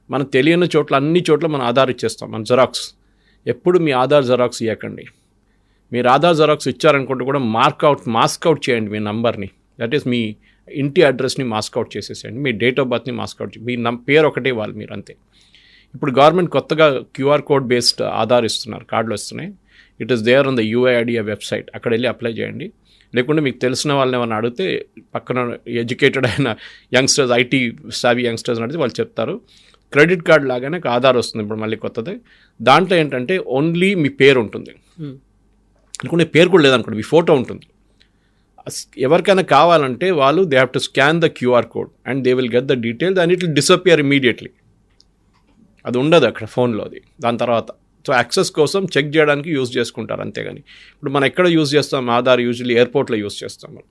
[SPEAKER 3] మనం తెలియని చోట్ల, అన్ని చోట్ల మన ఆధార్ ఇచ్చేస్తాం. మన జెరాక్స్. ఎప్పుడు మీ ఆధార్ జెరాక్స్ ఇవ్వకండి. మీరు ఆధార్ జెరాక్స్ ఇచ్చారనుకుంటే కూడా మాస్క్ అవుట్ చేయండి మీ నంబర్ని. దట్ ఈస్ మీ ఇంటి అడ్రస్ని మాస్క్ అవుట్ చేసేసేయండి, మీ డేట్ ఆఫ్ బర్త్ని మాస్క్ అవుట్ మీ పేరు ఒకటే వాళ్ళు, మీరు అంతే. ఇప్పుడు గవర్నమెంట్ కొత్తగా QR కోడ్ బేస్డ్ ఆధార్ ఇస్తున్నారు, కార్డులు వస్తున్నాయి. It is there on the UID website. అక్కడ వెళ్ళి అప్లై చేయండి. లేకుంటే మీకు తెలిసిన వాళ్ళని ఏమైనా అడిగితే, పక్కన ఎడ్యుకేటెడ్ అయిన యంగ్స్టర్స్, ఐటీ సావీ యంగ్స్టర్స్ అడిగితే వాళ్ళు చెప్తారు. క్రెడిట్ కార్డ్ లాగానే ఆధార్ వస్తుంది ఇప్పుడు మళ్ళీ కొత్తది. దాంట్లో ఏంటంటే ఓన్లీ మీ పేరు ఉంటుంది, లేకుంటే పేరు కూడా లేదనుకోండి, మీ ఫోటో ఉంటుంది. ఎవరికైనా కావాలంటే వాళ్ళు they have to scan the QR code and they will get the details and it will disappear immediately. అది ఉండదు అక్కడ ఫోన్లో అది. దాని తర్వాత సో యాక్సెస్ కోసం చెక్ చేయడానికి యూజ్ చేసుకుంటారు, అంతేగాని ఇప్పుడు మనం ఎక్కడ యూజ్ చేస్తాం ఆధార్? యూజువల్లీ ఎయిర్పోర్ట్లో యూజ్ చేస్తాం. మనం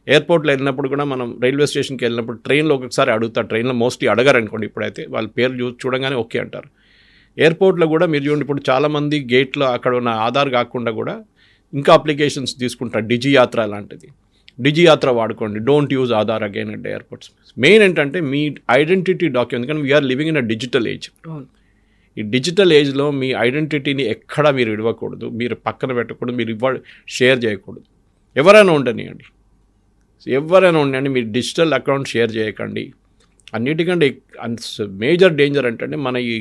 [SPEAKER 3] ఎయిర్పోర్ట్లో వెళ్ళినప్పుడు కూడా, మనం రైల్వే స్టేషన్కి వెళ్ళినప్పుడు ట్రైన్లో ఒకసారి అడుగుతారు. ట్రైన్లో మోస్ట్లీ అడగారు అనుకోండి, ఇప్పుడైతే వాళ్ళ పేరు చూడగానే ఓకే అంటారు. ఎయిర్పోర్ట్లో కూడా మీరు చూడండి, ఇప్పుడు చాలామంది గేట్లో అక్కడ ఉన్న ఆధార్ కాకుండా కూడా ఇంకా అప్లికేషన్స్ తీసుకుంటారు, డిజి యాత్ర లాంటిది. డిజి యాత్ర వాడుకోండి. Don't use Aadhaar again at airports. Main ఏంటంటే మీ ఐడెంటిటీ డాక్యుమెంట్, ఎందుకంటే we're living in a digital age. ఈ డిజిటల్ ఏజ్లో మీ ఐడెంటిటీని ఎక్కడా మీరు ఇవ్వకూడదు, మీరు పక్కన పెట్టకూడదు, మీరు షేర్ చేయకూడదు. ఎవరైనా ఉండనివ్వండి, మీరు డిజిటల్ అకౌంట్ షేర్ చేయకండి. అన్నిటికంటే మేజర్ డేంజర్ అంటే మన ఈ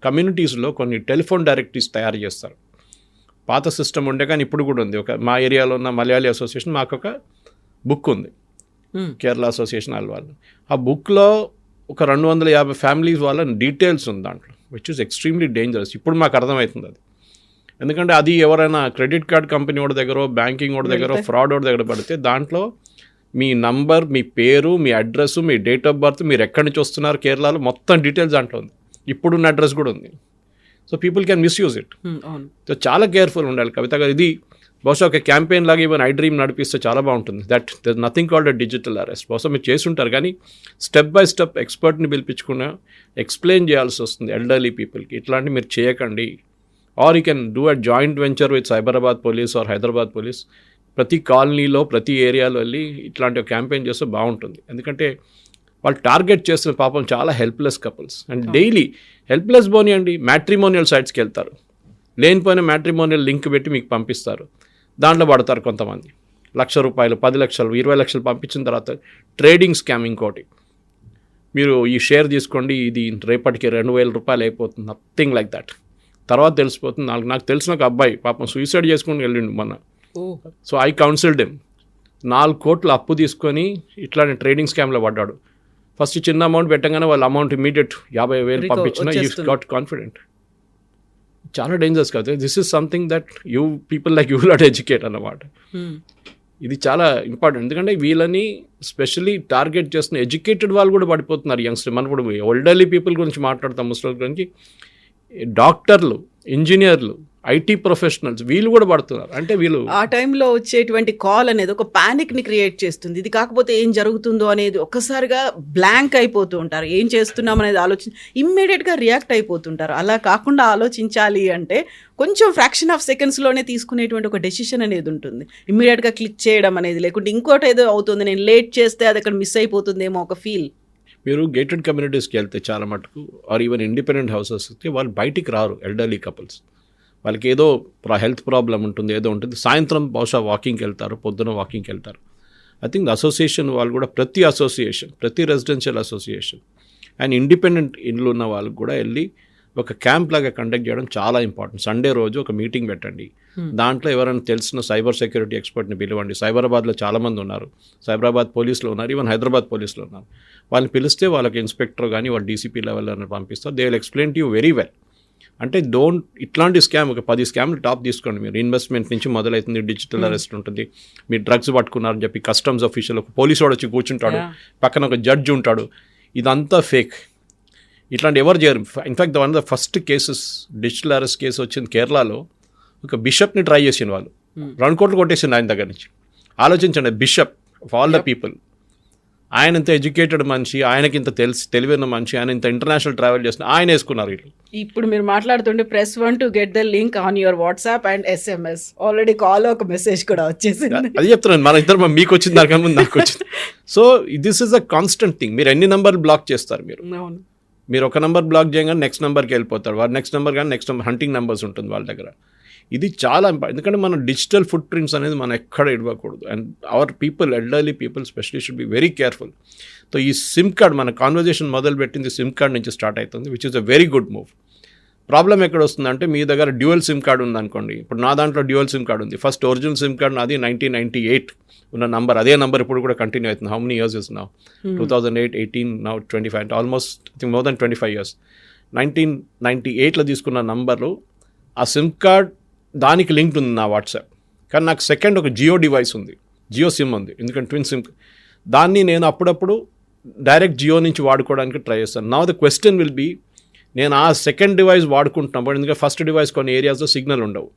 [SPEAKER 3] కమ్యూనిటీస్లో కొన్ని టెలిఫోన్ డైరెక్టరీస్ తయారు చేస్తారు. పాత సిస్టమ్ ఉండే కానీ ఇప్పుడు కూడా ఉంది. మా ఏరియాలో ఉన్న మలయాళీ అసోసియేషన్ మాకు ఒక బుక్ ఉంది, కేరళ అసోసియేషన్ వాళ్ళు. ఆ బుక్లో ఒక 250 ఫ్యామిలీస్ వాళ్ళ డీటెయిల్స్ ఉంది దాంట్లో, విచ్ ఇస్ ఎక్స్ట్రీమ్లీ డేంజరస్. ఇప్పుడు మాకు అర్థమవుతుంది అది. ఎందుకంటే అది ఎవరైనా క్రెడిట్ కార్డ్ కంపెనీ వాడి దగ్గర, బ్యాంకింగ్ వాడి దగ్గర, ఫ్రాడ్ వాడి దగ్గర పడితే దాంట్లో మీ నంబర్, మీ పేరు, మీ అడ్రస్, మీ డేట్ ఆఫ్ బర్త్, మీరు ఎక్కడి నుంచి వస్తున్నారు కేరళలో, మొత్తం డీటెయిల్స్ దాంట్లో ఉంది. ఇప్పుడున్న అడ్రస్ కూడా ఉంది. So people can misuse it. So చాలా కేర్ఫుల్ ఉండాలి కవిత గారు. ఇది బహుశా ఒక క్యాంపెయిన్ లాగా ఈవెన్ ఐ-డ్రీమ్ నడిపిస్తే చాలా బాగుంటుంది. That there nothing called a digital arrest. బహుశా మీరు చేసి ఉంటారు కానీ స్టెప్ బై స్టెప్ ఎక్స్పర్ట్ని పిలిపించుకున్న ఎక్స్ప్లెయిన్ చేయాల్సి వస్తుంది ఎల్డర్లీ పీపుల్కి. ఇట్లాంటి మీరు చేయకండి. Or you can do a joint venture with Cyberabad police or Hyderabad police. ప్రతి కాలనీలో, ప్రతి ఏరియాలో వెళ్ళి ఇట్లాంటి క్యాంపెయిన్ చేస్తే బాగుంటుంది. ఎందుకంటే వాళ్ళు టార్గెట్ చేస్తున్న పాపం చాలా helpless couples. And daily helpless పోనీయండి, మ్యాట్రిమోనియల్ సైట్స్కి వెళ్తారు, లేనిపోయిన మ్యాట్రిమోనియల్ లింక్ పెట్టి మీకు పంపిస్తారు, దాంట్లో పడతారు కొంతమంది. ₹1,00,000, 10 లక్షలు, 20 లక్షలు పంపించిన తర్వాత ట్రేడింగ్ స్కామ్ ఇంకోటి. మీరు ఈ షేర్ తీసుకోండి, ఇది రేపటికి ₹2,000 అయిపోతుంది, నథింగ్ లైక్ దట్. తర్వాత తెలిసిపోతుంది. నాకు తెలిసిన ఒక అబ్బాయి పాపం సూసైడ్ చేసుకుని వెళ్ళిండు మొన్న. So I counselled him. 4 కోట్లు అప్పు తీసుకొని ఇట్లాంటి ట్రేడింగ్ స్కామ్లో పడ్డాడు. ఫస్ట్ చిన్న అమౌంట్ పెట్టగానే వాళ్ళ అమౌంట్ ఇమీడియట్ 50,000 పంపించిన యూ గాట్ కాన్ఫిడెంట్. చాలా డేంజరస్ కదా. This is something that you people like you not educate అన్నమాట. ఇది చాలా ఇంపార్టెంట్. ఎందుకంటే వీళ్ళని స్పెషల్లీ టార్గెట్ చేస్తున్న ఎడ్యుకేటెడ్ వాళ్ళు కూడా పడిపోతున్నారు. యంగ్స్టర్, మనం ఇప్పుడు ఎల్డర్లీ పీపుల్ గురించి మాట్లాడతాం, ముసలి గురించి, డాక్టర్లు, ఇంజనీర్లు, ఐటీ ప్రొఫెషనల్స్ వీళ్ళు కూడా పడుతున్నారు. అంటే వీళ్ళు
[SPEAKER 2] ఆ టైంలో వచ్చేటువంటి కాల్ అనేది ఒక ప్యానిక్ని క్రియేట్ చేస్తుంది. ఇది కాకపోతే ఏం జరుగుతుందో అనేది ఒక్కసారిగా బ్లాంక్ అయిపోతూ ఉంటారు. ఏం చేస్తున్నాం అనేది ఇమ్మీడియట్గా రియాక్ట్ అయిపోతుంటారు. అలా కాకుండా ఆలోచించాలి అంటే కొంచెం ఫ్రాక్షన్ ఆఫ్ సెకండ్స్లోనే తీసుకునేటువంటి ఒక డెసిషన్ అనేది ఉంటుంది. ఇమ్మీడియట్గా క్లిక్ చేయడం అనేది, లేకుంటే ఇంకోటి ఏదో అవుతుంది, నేను లేట్ చేస్తే అది అక్కడ మిస్ అయిపోతుందేమో ఒక ఫీల్.
[SPEAKER 3] మీరు గేటెడ్ కమ్యూనిటీస్కి వెళ్తే చాలా మటుకు, ఆర్ ఈవెన్ ఇండిపెండెంట్ హౌసెస్కి వాళ్ళు బయటికి రారు. ఎల్డర్లీ కపుల్స్ వాళ్ళకి ఏదో హెల్త్ ప్రాబ్లం ఉంటుంది, ఏదో ఉంటుంది. సాయంత్రం బహుశా వాకింగ్కి వెళ్తారు, పొద్దున వాకింగ్కి వెళ్తారు. ఐ థింక్ అసోసియేషన్ వాళ్ళు కూడా ప్రతి రెసిడెన్షియల్ అసోసియేషన్ అండ్ ఇండిపెండెంట్ ఇండ్లు ఉన్న వాళ్ళకి కూడా వెళ్ళి ఒక క్యాంప్ లాగా కండక్ట్ చేయడం చాలా ఇంపార్టెంట్. సండే రోజు ఒక మీటింగ్ పెట్టండి. దాంట్లో ఎవరైనా తెలిసిన సైబర్ సెక్యూరిటీ ఎక్స్పర్ట్ని పిలవండి. సైబరాబాద్లో చాలామంది ఉన్నారు, సైబరాబాద్ పోలీసులో ఉన్నారు, ఈవెన్ హైదరాబాద్ పోలీసులో ఉన్నారు. వాళ్ళని పిలిస్తే వాళ్ళకి ఇన్స్పెక్టర్ కానీ వాళ్ళు డీసీపీ లెవెల్ అని పంపిస్తారు. They will explain to you very well. అంటే ఇట్లాంటి స్కామ్ ఒక 10 స్కామ్లు టాప్ తీసుకోండి మీరు. ఇన్వెస్ట్మెంట్ నుంచి మొదలవుతుంది, డిజిటల్ అరెస్ట్ ఉంటుంది, మీరు డ్రగ్స్ పట్టుకున్నారని చెప్పి కస్టమ్స్ ఆఫీషియల్ ఒక పోలీసు వాడు వచ్చి కూర్చుంటాడు, పక్కన ఒక జడ్జి ఉంటాడు. ఇదంతా ఫేక్. ఇట్లాంటి ఎవరు చేయరు. In fact one of the first cases digital arrest case వచ్చింది కేరళలో. ఒక బిషప్ని ట్రై చేసిన వాళ్ళు 2 కోట్లు కొట్టేసింది ఆయన దగ్గర నుంచి. ఆలోచించండి, bishop of all the people. ఆయన ఇంత ఎడ్యుకేటెడ్ మనిషి, ఆయనకి ఇంత తెలివైన మనిషి, ఆయన ఇంత ఇంటర్నేషనల్ ట్రావెల్ చేసిన ఆయన వేసుకున్నారు వీళ్ళు.
[SPEAKER 2] ఇప్పుడు మీరు మాట్లాడుతుంటే press 1 to get the link on your WhatsApp and SMS. Already call ఒక మెసేజ్ కూడా వచ్చేసింది.
[SPEAKER 3] అది చెప్తున్నాను, మన ఇద్దరు మీకు వచ్చింది దానికన్నా ముందు నాకు వచ్చింది. So this is a constant thing. మీరు ఎన్ని నెంబర్లు బ్లాక్ చేస్తారు? మీరు ఒక నెంబర్ బ్లాక్ చేయగానే నెక్స్ట్ నెంబర్కి వెళ్ళిపోతారు. వాడు నెక్స్ట్ నెంబర్ కానీ నెక్స్ట్ నెంబర్ హంటింగ్ నెంబర్స్ ఉంటుంది వాళ్ళ దగ్గర. ఇది చాలా ఇంపార్టెంట్. ఎందుకంటే మన డిజిటల్ ఫుట్ ప్రింట్స్ అనేది మనం ఎక్కడ ఇవ్వకూడదు. And our people, elderly people especially should be very careful. So ఈ సిమ్ కార్డ్, మన కాన్వర్జేషన్ మొదలుపెట్టింది సిమ్ కార్డ్ నుంచి స్టార్ట్ అవుతుంది, which is a very good move. Problem ఎక్కడ వస్తుందంటే, మీ దగ్గర డ్యూయల్ సిమ్ కార్డ్ ఉందనుకోండి. ఇప్పుడు నా దాంట్లో డ్యూయల్ సిమ్ కార్డ్ ఉంది. ఫస్ట్ ఒరిజినల్ సిమ్ కార్డ్ నాది 1998 ఉన్న నంబర్. అదే నంబర్ ఇప్పుడు కూడా కంటిన్యూ అవుతుంది. How many years is now? 2008, 18, now 25, almost I think more than 25 years. 1998లో తీసుకున్న నంబర్లు, ఆ సిమ్ కార్డ్ దానికి లింక్డ్ ఉంది నా వాట్సాప్. కానీ నాకు సెకండ్ ఒక జియో డివైస్ ఉంది, జియో సిమ్ ఉంది, ఎందుకంటే ట్విన్ సిమ్. దాన్ని నేను అప్పుడప్పుడు డైరెక్ట్ జియో నుంచి వాడుకోవడానికి ట్రై చేస్తాను. Now the question will be, నేను ఆ సెకండ్ డివైస్ వాడుకుంటున్నప్పుడు, ఎందుకంటే ఫస్ట్ డివైస్ కొన్ని ఏరియాస్లో సిగ్నల్ ఉండవు,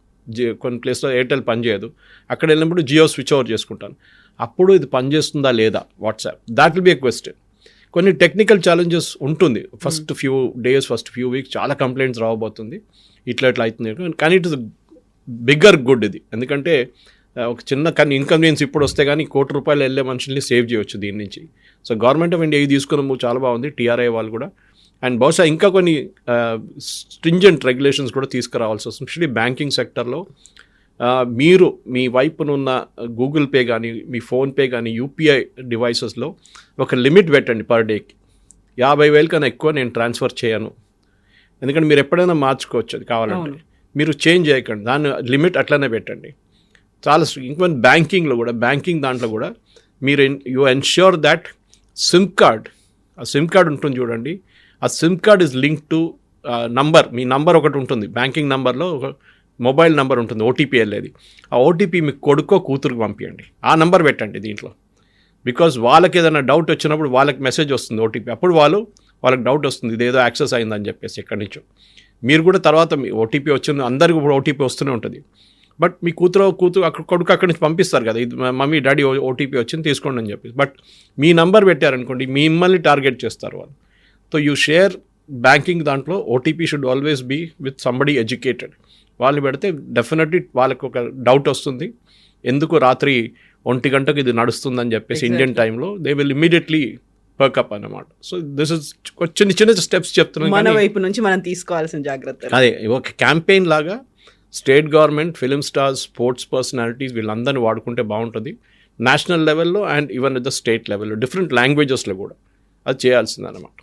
[SPEAKER 3] కొన్ని ప్లేస్లో ఎయిర్టెల్ పనిచేయదు, అక్కడ వెళ్ళినప్పుడు జియో స్విచ్ ఓవర్ చేసుకుంటాను. అప్పుడు ఇది పనిచేస్తుందా లేదా WhatsApp, that will be a question. కొన్ని టెక్నికల్ ఛాలెంజెస్ ఉంటుంది. First few days, first few weeks చాలా కంప్లైంట్స్ రావబోతుంది, ఇట్లా అవుతుంది. కానీ ఇట్ ఇస్ బిగ్గర్ గుడ్ ఇది. ఎందుకంటే ఒక చిన్న కానీ ఇన్కన్వీనియన్స్ ఇప్పుడు వస్తే కానీ ₹1,00,00,000 వెళ్ళే మనుషుల్ని సేవ్ చేయవచ్చు దీని నుంచి. సో గవర్నమెంట్ ఆఫ్ ఇండియా ఇది తీసుకున్నాము, చాలా బాగుంది. టీఆర్ఐ వాళ్ళు కూడా అండ్ బహుశా ఇంకా కొన్ని స్ట్రింజెంట్ రెగ్యులేషన్స్ కూడా తీసుకురావాల్సి వస్తుంది, ఎస్పెషలీ బ్యాంకింగ్ సెక్టర్లో. మీరు మీ వైపునున్న గూగుల్ పే కానీ, మీ ఫోన్పే కానీ, యూపీఐ డివైసెస్లో ఒక లిమిట్ పెట్టండి పర్ డేకి. 50,000 కన్నా ఎక్కువ నేను ట్రాన్స్ఫర్ చేయను. ఎందుకంటే మీరు ఎప్పుడైనా మార్చుకోవచ్చు అది కావాలంటే. మీరు చేంజ్ చేయకండి, దాన్ని లిమిట్ అట్లనే పెట్టండి. చాలా ఇంకా బ్యాంకింగ్లో కూడా, బ్యాంకింగ్ దాంట్లో కూడా మీరు you ensure that SIM card, ఆ సిమ్ కార్డ్ ఉంటుంది చూడండి, ఆ SIM card is link to number. Me number ఒకటి ఉంటుంది బ్యాంకింగ్ నంబర్లో, ఒక మొబైల్ నెంబర్ ఉంటుంది ఓటీపీ వెళ్ళేది. ఆ ఓటీపీ మీకు కొడుకో కూతురుకు పంపించండి, ఆ నెంబర్ పెట్టండి దీంట్లో. బికాజ్ వాళ్ళకి ఏదైనా డౌట్ వచ్చినప్పుడు వాళ్ళకి మెసేజ్ వస్తుంది ఓటీపీ, అప్పుడు వాళ్ళకి డౌట్ వస్తుంది ఇదేదో యాక్సెస్ అయిందని చెప్పేసి ఎక్కడి నుంచో. మీరు కూడా తర్వాత మీ ఓటీపీ వచ్చింది, అందరికీ ఇప్పుడు ఓటీపీ వస్తూనే ఉంటుంది. బట్ మీ కూతురు అక్కడ కొడుకు అక్కడి నుంచి పంపిస్తారు కదా, ఇది మమ్మీ డాడీ ఓటీపీ వచ్చింది తీసుకోండి అని చెప్పేసి. బట్ మీ నంబర్ పెట్టారనుకోండి, మిమ్మల్ని టార్గెట్ చేస్తారు వాళ్ళు. సో యూ షేర్ బ్యాంకింగ్ దాంట్లో OTP should always be with somebody educated. వాళ్ళు పెడితే డెఫినెట్లీ వాళ్ళకి ఒక డౌట్ వస్తుంది, ఎందుకు రాత్రి 1 గంటకు ఇది నడుస్తుందని చెప్పేసి ఇండియన్ టైంలో దే విల్ ఇమీడియట్లీ పర్కప్ అన్నమాట. సో దిస్ ఇస్ చిన్న చిన్న స్టెప్స్ చెప్తున్నాను,
[SPEAKER 2] మన వైపు నుంచి మనం తీసుకోవాల్సిన జాగ్రత్తలు.
[SPEAKER 3] అదే ఒక క్యాంపెయిన్ లాగా state government, film stars, sports personalities వీళ్ళందరినీ వాడుకుంటే బాగుంటుంది. నేషనల్ లెవెల్లో and even at the state లెవెల్లో, డిఫరెంట్ లాంగ్వేజెస్లో కూడా అది చేయాల్సింది అనమాట.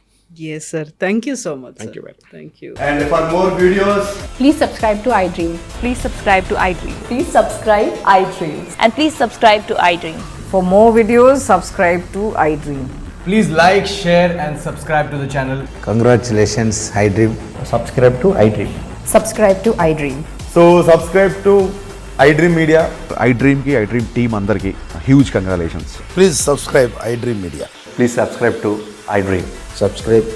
[SPEAKER 2] Yes, sir. Thank you so much.
[SPEAKER 3] Thank you very much.
[SPEAKER 2] Thank you.
[SPEAKER 4] And for more videos,
[SPEAKER 5] Please subscribe to iDream.
[SPEAKER 1] Please subscribe to iDream.
[SPEAKER 5] Please subscribe iDream. And please subscribe to iDream.
[SPEAKER 6] For more videos, subscribe to iDream.
[SPEAKER 4] please like, share and subscribe to the channel.
[SPEAKER 7] Congratulations, iDream.
[SPEAKER 4] Subscribe to iDream.
[SPEAKER 5] Subscribe to iDream.
[SPEAKER 4] So subscribe to iDream Media.
[SPEAKER 8] iDream ki iDream team andarki huge congratulations.
[SPEAKER 7] Please subscribe iDream Media.
[SPEAKER 4] Please subscribe to iDream.
[SPEAKER 7] Subscribe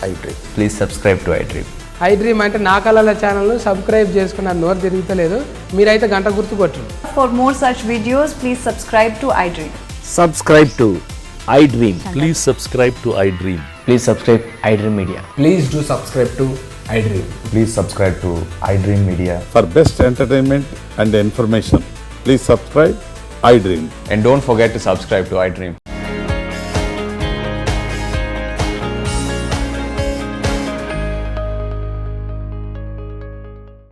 [SPEAKER 7] iDream.
[SPEAKER 4] Please subscribe to iDream.
[SPEAKER 9] iDream అంటే నా కళల ఛానల్ను subscribe చేసుకున్న నోరు తిరుగుతలేదు, మీరైతే గంట గుర్తు కొట్టండి.
[SPEAKER 5] For more such videos, please subscribe to iDream.
[SPEAKER 7] Subscribe to iDream.
[SPEAKER 8] Please subscribe to iDream.
[SPEAKER 4] Please subscribe iDream Media. Please do subscribe to iDream.
[SPEAKER 8] Please subscribe to iDream Media.
[SPEAKER 10] For best entertainment and information, please subscribe iDream.
[SPEAKER 4] And don't forget to subscribe to iDream.